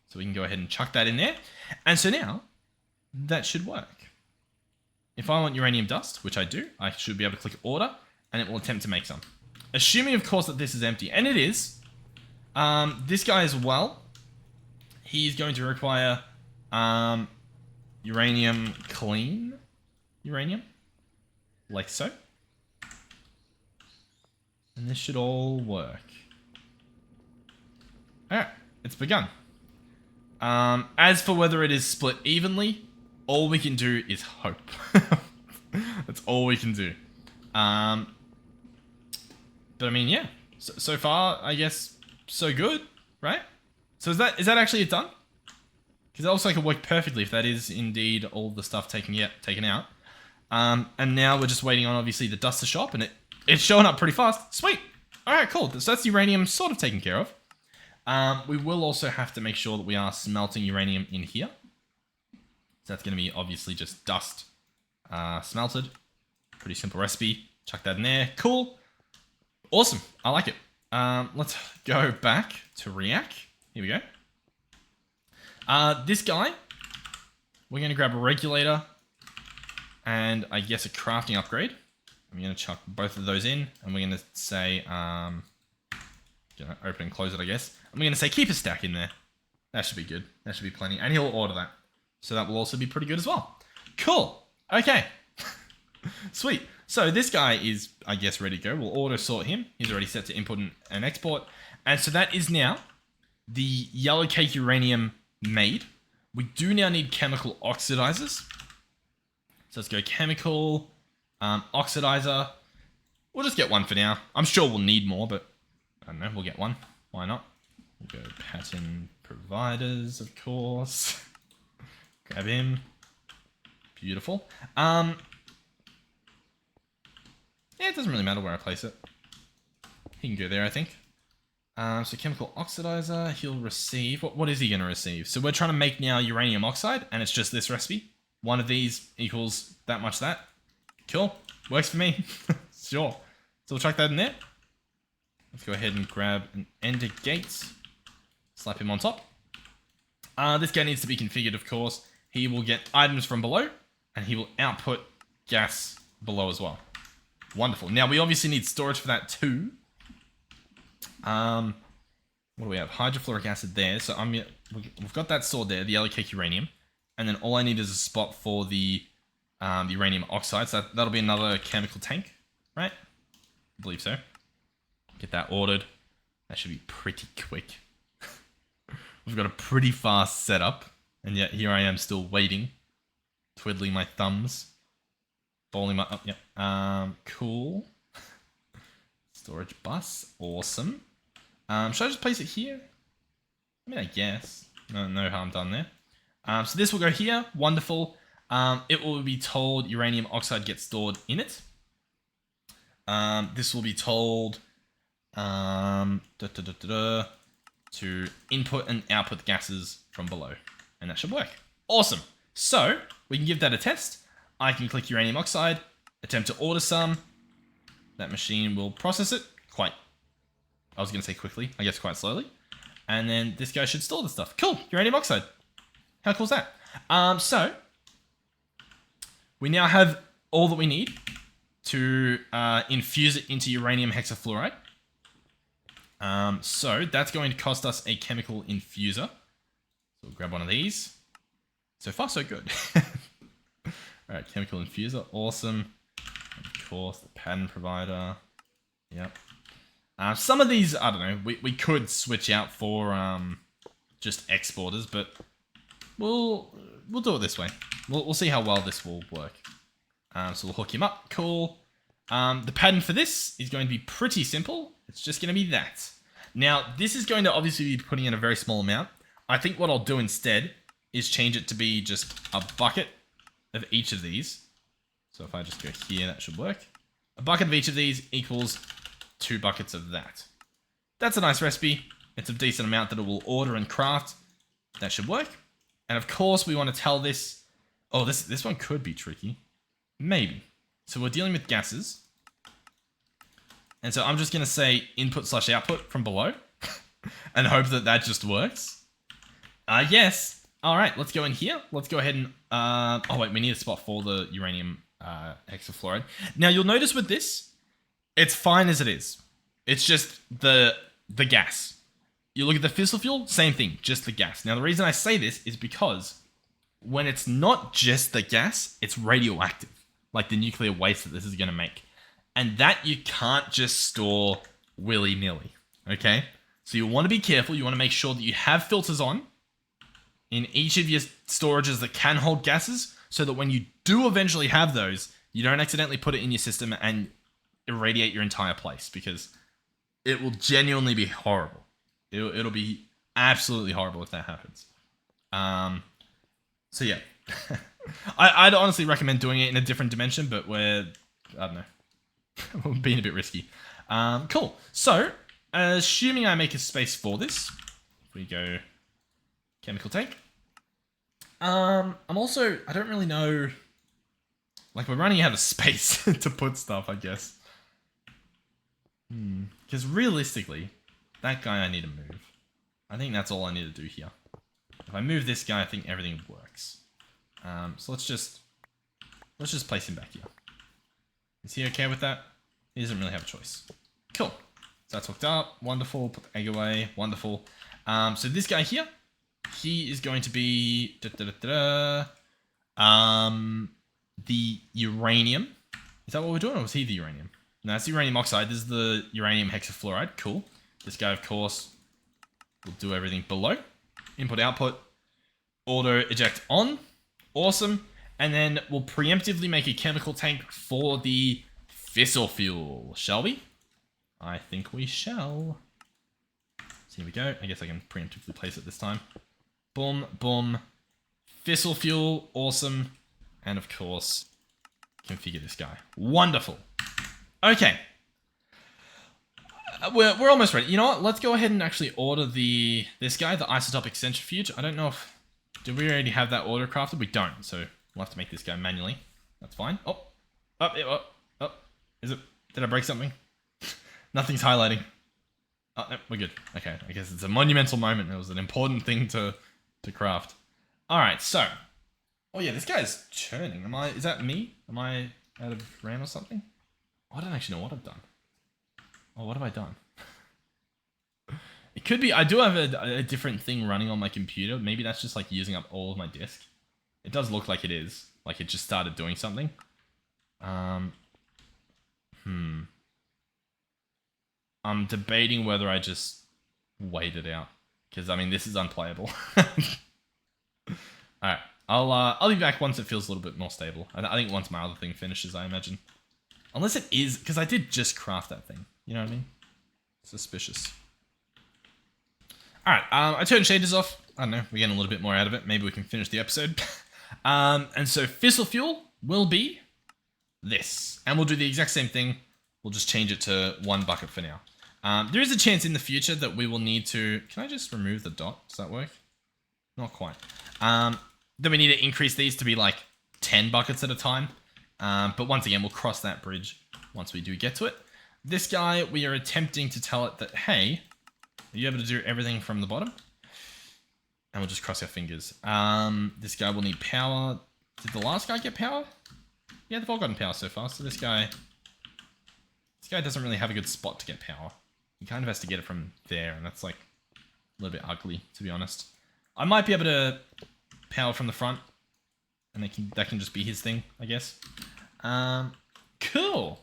So we can go ahead and chuck that in there. And so now that should work. If I want uranium dust, which I do, I should be able to click order and it will attempt to make some. Assuming, of course, that this is empty. And it is. This guy as well, he's going to require uranium clean uranium, like so. And this should all work. Alright, it's begun. As for whether it is split evenly, all we can do is hope. That's all we can do. But I mean, yeah. So far, I guess, so good, right? So is that actually it done? Because that looks like it worked perfectly if that is indeed all the stuff taken out. And now we're just waiting on, obviously, the dust to show up, and it's showing up pretty fast. Sweet. Alright, cool. So that's uranium sort of taken care of. We will also have to make sure that we are smelting uranium in here. So that's going to be obviously just dust smelted. Pretty simple recipe. Chuck that in there. Cool. Awesome. I like it. Let's go back to React. Here we go. This guy, we're going to grab a regulator and I guess a crafting upgrade. I'm going to chuck both of those in and we're going to say, open and close it, I guess. I'm going to say keep a stack in there. That should be good. That should be plenty. And he'll order that. So that will also be pretty good as well. Cool. Okay. Sweet. So this guy is, I guess, ready to go. We'll auto sort him. He's already set to input and export. And so that is now the yellow cake uranium made. We do now need chemical oxidizers. So let's go chemical oxidizer. We'll just get one for now. I'm sure we'll need more, but I don't know. We'll get one. Why not? We'll go pattern providers, of course. Grab him. Beautiful. Yeah, it doesn't really matter where I place it. He can go there, I think. So chemical oxidizer, he'll receive... What is he going to receive? So we're trying to make now uranium oxide, and it's just this recipe. One of these equals that much that. Cool. Works for me. Sure. So we'll chuck that in there. Let's go ahead and grab an ender gate. Slap him on top. This guy needs to be configured, of course. He will get items from below, and he will output gas below as well. Wonderful. Now, we obviously need storage for that too. What do we have? Hydrofluoric acid there. So we've got that stored there, the yellow cake uranium. And then all I need is a spot for the uranium oxide. So that'll be another chemical tank, right? I believe so. Get that ordered. That should be pretty quick. We've got a pretty fast setup. And yet here I am still waiting. Twiddling my thumbs. Bowling my... up. Yep. Cool. Storage bus. Awesome. Should I just place it here? I mean, I guess. No harm done there. So this will go here. Wonderful. It will be told uranium oxide gets stored in it. This will be told to input and output the gases from below. And that should work. Awesome. So we can give that a test. I can click uranium oxide, attempt to order some. That machine will process it quite... I was going to say quickly. I guess quite slowly. And then this guy should store the stuff. Cool. Uranium oxide. How cool is that? So, we now have all that we need to infuse it into uranium hexafluoride. So, that's going to cost us a chemical infuser. So, we'll grab one of these. So far, so good. Alright, chemical infuser. Awesome. Of course, the pattern provider. Yep. Some of these, I don't know, we could switch out for just exporters, but we'll do it this way. We'll see how well this will work. So we'll hook him up. Cool. The pattern for this is going to be pretty simple. It's just going to be that. Now, this is going to obviously be putting in a very small amount. I think what I'll do instead is change it to be just a bucket of each of these. So if I just go here, that should work. A bucket of each of these equals 2 buckets of that. That's a nice recipe. It's a decent amount that it will order and craft. That should work. And of course, we want to tell this... Oh, this one could be tricky. Maybe. So we're dealing with gases. And so I'm just going to say input/output from below. And hope that that just works. Yes. All right, let's go in here. Let's go ahead and... oh, wait, we need a spot for the uranium hexafluoride. Now, you'll notice with this, it's fine as it is. It's just the gas. You look at the fissile fuel, same thing, just the gas. Now, the reason I say this is because when it's not just the gas, it's radioactive, like the nuclear waste that this is going to make. And that you can't just store willy-nilly, okay? So you want to be careful. You want to make sure that you have filters on in each of your storages that can hold gases, so that when you do eventually have those, you don't accidentally put it in your system and irradiate your entire place, because it will genuinely be horrible. It'll be absolutely horrible if that happens. So yeah, I'd honestly recommend doing it in a different dimension, but I don't know, we're being a bit risky. Cool. So, assuming I make a space for this, if we go chemical tank. I don't really know, like we're running out of space to put stuff, I guess. Because realistically, that guy I need to move. I think that's all I need to do here. If I move this guy, I think everything works. So let's just place him back here. Is he okay with that? He doesn't really have a choice. Cool. So that's hooked up. Wonderful. Put the egg away. Wonderful. So this guy here, he is going to be the uranium. Is that what we're doing, or was he the uranium? No, it's the uranium oxide. This is the uranium hexafluoride. Cool. This guy, of course, will do everything below. Input, output, auto eject on. Awesome. And then we'll preemptively make a chemical tank for the fissile fuel, shall we? I think we shall. So here we go. I guess I can preemptively place it this time. Boom, boom. Fissile fuel, awesome. And of course, configure this guy. Wonderful. Okay. We're almost ready. You know what? Let's go ahead and actually order this guy, the isotopic centrifuge. I don't know if... Do we already have that order crafted? We don't, so we'll have to make this guy manually. That's fine. Oh. Is it... Did I break something? Nothing's highlighting. Oh, no, we're good. Okay, I guess it's a monumental moment. It was an important thing to craft. Alright, so... Oh yeah, this guy's churning. Is that me? Am I out of RAM or something? I don't actually know what I've done. Oh, what have I done? It could be... I do have a different thing running on my computer. Maybe that's just like using up all of my disk. It does look like it is. Like it just started doing something. I'm debating whether I just wait it out. Because, I mean, this is unplayable. Alright. I'll be back once it feels a little bit more stable. I think once my other thing finishes, I imagine. Unless it is... Because I did just craft that thing. You know what I mean? Suspicious. Alright, I turned shaders off. I don't know, we're getting a little bit more out of it. Maybe we can finish the episode. And so fissile fuel will be this. And we'll do the exact same thing. We'll just change it to 1 bucket for now. There is a chance in the future that we will need to... Can I just remove the dot? Does that work? Not quite. Then we need to increase these to be like 10 buckets at a time. But once again, we'll cross that bridge once we do get to it. This guy, we are attempting to tell it that, hey, are you able to do everything from the bottom? And we'll just cross our fingers. This guy will need power. Did the last guy get power? Yeah, they've all gotten power so far. So this guy doesn't really have a good spot to get power. He kind of has to get it from there, and that's like a little bit ugly, to be honest. I might be able to power from the front, and that can just be his thing, I guess. Cool.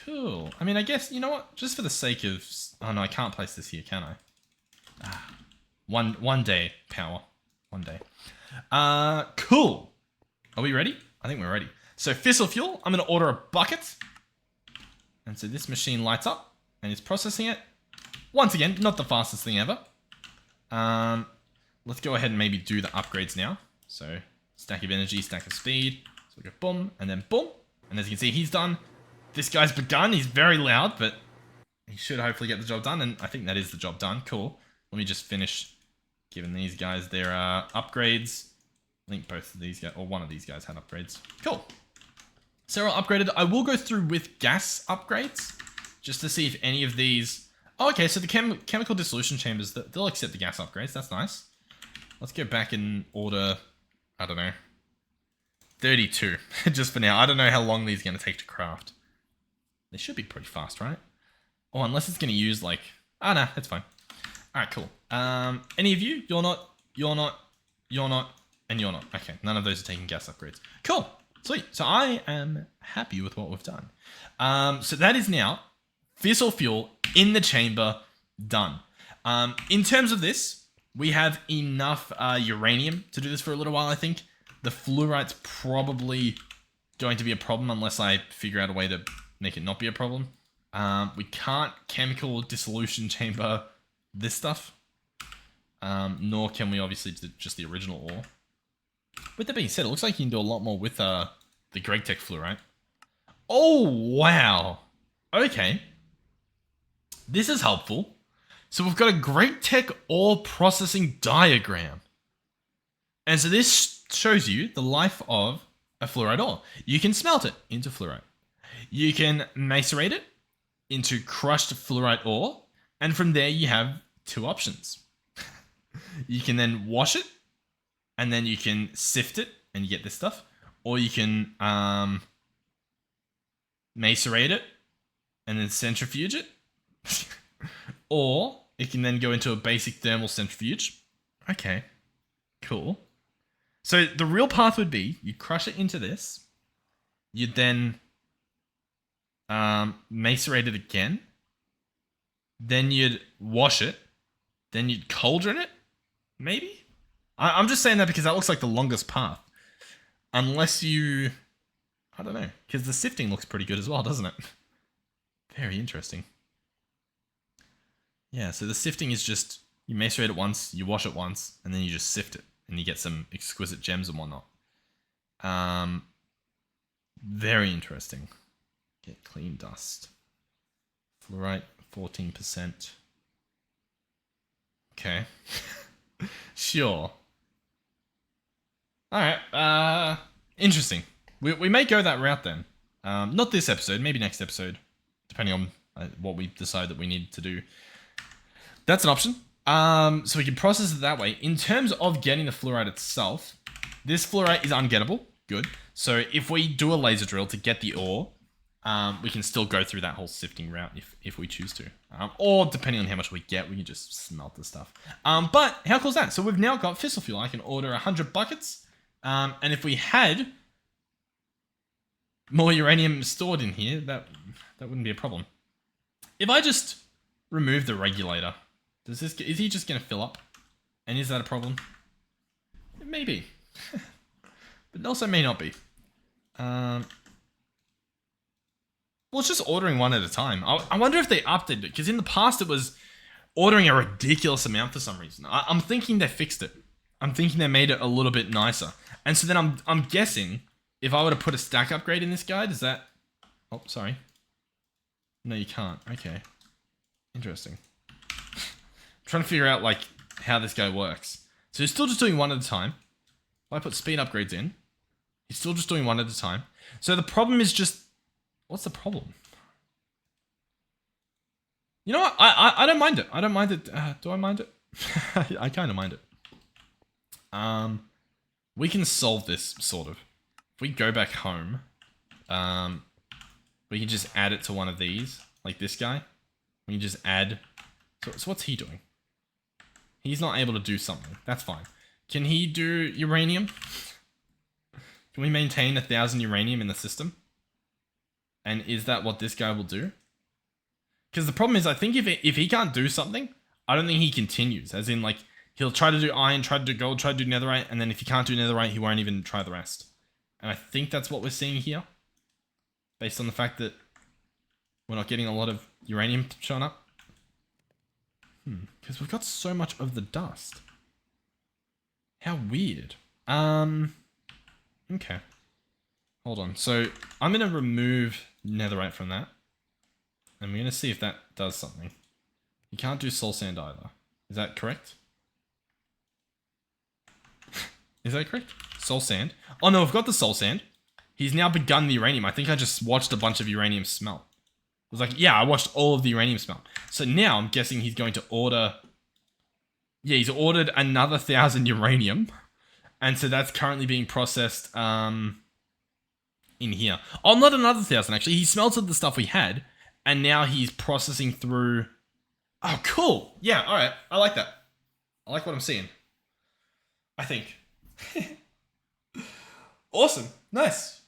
Cool. I mean, I guess, you know what? Just for the sake of... Oh, no, I can't place this here, can I? One day, power. One day. Cool. Are we ready? I think we're ready. So, fissile fuel, I'm going to order a bucket. And so this machine lights up, and it's processing it. Once again, not the fastest thing ever. Let's go ahead and maybe do the upgrades now. So, stack of energy, stack of speed. So we go boom, and then boom. And as you can see, he's done. This guy's begun. He's very loud, but he should hopefully get the job done. And I think that is the job done. Cool. Let me just finish giving these guys their upgrades. I think both of these guys, or one of these guys had upgrades. Cool. So we're all upgraded. I will go through with gas upgrades just to see if any of these... Oh, okay, so the chemical dissolution chambers, they'll accept the gas upgrades. That's nice. Let's go back and order, I don't know, 32 just for now. I don't know how long these are going to take to craft. They should be pretty fast, right? Oh, unless it's going to use like... Ah, nah, it's fine. All right, cool. Any of you? You're not, and you're not. Okay, none of those are taking gas upgrades. Cool. Sweet. So I am happy with what we've done. So that is now fissile fuel in the chamber done. In terms of this, we have enough uranium to do this for a little while, I think. The fluorite's probably going to be a problem unless I figure out a way to make it not be a problem. We can't chemical dissolution chamber this stuff. Nor can we obviously do just the original ore. With that being said, it looks like you can do a lot more with the GregTech fluorite. Oh, wow. Okay. This is helpful. So we've got a GregTech ore processing diagram. And so this shows you the life of a fluorite ore. You can smelt it into fluorite. You can macerate it into crushed fluorite ore. And from there you have 2 options. You can then wash it. And then you can sift it and you get this stuff. Or you can macerate it and then centrifuge it. Or it can then go into a basic thermal centrifuge. Okay, cool. So the real path would be you crush it into this. You'd then macerate it again. Then you'd wash it. Then you'd cauldron it, maybe? I'm just saying that because that looks like the longest path. Unless you... I don't know. Because the sifting looks pretty good as well, doesn't it? Very interesting. Yeah, so the sifting is just, you macerate it once, you wash it once, and then you just sift it, and you get some exquisite gems and whatnot. Very interesting. Get clean dust. Fluorite, 14%. Okay. Sure. Alright, interesting. We may go that route then. Not this episode, maybe next episode, depending on what we decide that we need to do. That's an option. So we can process it that way. In terms of getting the fluorite itself, this fluorite is ungettable. Good. So if we do a laser drill to get the ore, we can still go through that whole sifting route if we choose to. Or depending on how much we get, we can just smelt the stuff. But how cool is that? So we've now got fissile fuel. I can order 100 buckets. And if we had more uranium stored in here, that wouldn't be a problem. If I just remove the regulator, is he just going to fill up? And is that a problem? It may be. But it also may not be. Well, it's just ordering one at a time. I wonder if they updated it, because in the past it was ordering a ridiculous amount for some reason. I'm thinking they fixed it. I'm thinking they made it a little bit nicer. And so then I'm guessing if I were to put a stack upgrade in this guy, does that... Oh, sorry. No, you can't. Okay. Interesting. I'm trying to figure out, like, how this guy works. So he's still just doing one at a time. If I put speed upgrades in, he's still just doing one at a time. So the problem is just... What's the problem? You know what? I don't mind it. I don't mind it. Do I mind it? I kind of mind it. We can solve this, sort of. If we go back home, we can just add it to one of these, like this guy. We can just add... So what's he doing? He's not able to do something. That's fine. Can he do uranium? Can we maintain 1,000 uranium in the system? And is that what this guy will do? Because the problem is, I think if he can't do something, I don't think he continues. As in, like, he'll try to do iron, try to do gold, try to do netherite, and then if he can't do netherite, he won't even try the rest. And I think that's what we're seeing here. Based on the fact that we're not getting a lot of uranium showing up. Because we've got so much of the dust. How weird. Okay. Hold on. So I'm going to remove netherite from that. And we're going to see if that does something. You can't do soul sand either. Is that correct? Is that correct? Soul sand. Oh no, we've got the soul sand. He's now begun the uranium. I think I just watched a bunch of uranium smelt. I was like, yeah, I watched all of the uranium smelt. So now I'm guessing he's going to order... Yeah, he's ordered another 1,000 uranium. And so that's currently being processed in here. Oh, not another 1,000 actually. He smelted the stuff we had. And now he's processing through... Oh, cool. Yeah, alright. I like that. I like what I'm seeing. I think. Awesome. Nice.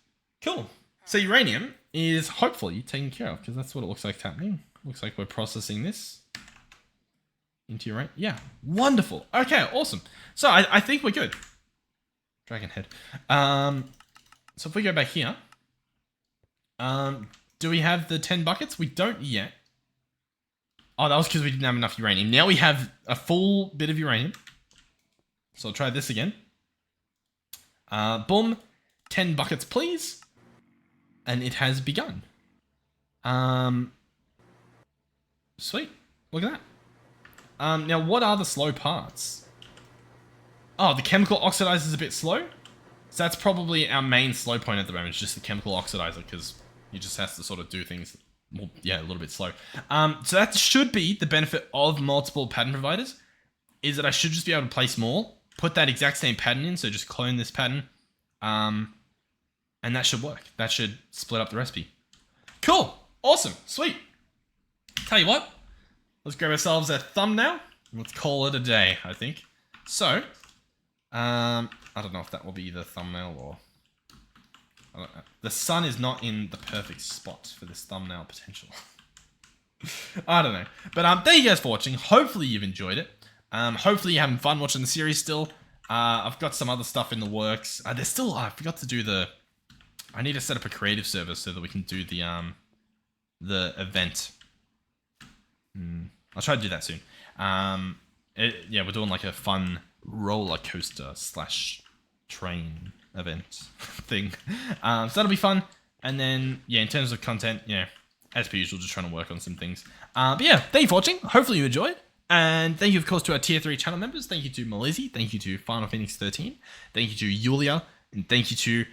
Cool. So uranium is hopefully taken care of, because that's what it looks like happening. Looks like we're processing this into uranium. Yeah. Wonderful. Okay, awesome. So I think we're good. Dragon head. So if we go back here, do we have the 10 buckets? We don't yet. Oh, that was because we didn't have enough uranium. Now we have a full bit of uranium. So I'll try this again. Boom. 10 buckets, please. And it has begun. Sweet. Look at that. Now, what are the slow parts? Oh, the chemical oxidizer is a bit slow. So that's probably our main slow point at the moment. It's just the chemical oxidizer, because he just has to sort of do things, well, yeah, a little bit slow. So that should be the benefit of multiple pattern providers, is that I should just be able to place more, put that exact same pattern in, so just clone this pattern, and that should work. That should split up the recipe. Cool. Awesome. Sweet. Tell you what, let's grab ourselves a thumbnail. Let's call it a day, I think. So, I don't know if that will be the thumbnail or... I don't know. The sun is not in the perfect spot for this thumbnail potential. I don't know. But thank you guys for watching. Hopefully you've enjoyed it. Hopefully you're having fun watching the series still. I've got some other stuff in the works. There's still... I forgot to do the... I need to set up a creative server so that we can do the event. I'll try to do that soon. Yeah, we're doing like a fun roller coaster / train event thing. So that'll be fun. And then, yeah, in terms of content, yeah, as per usual, just trying to work on some things. But yeah, thank you for watching. Hopefully you enjoyed. And thank you, of course, to our Tier 3 channel members. Thank you to Melizzy. Thank you to Final Phoenix 13. Thank you to Yulia. And thank you to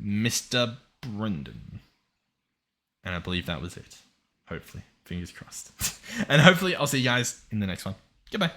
Mr. Brendan. And I believe that was it. Hopefully. Fingers crossed. And hopefully I'll see you guys in the next one. Goodbye.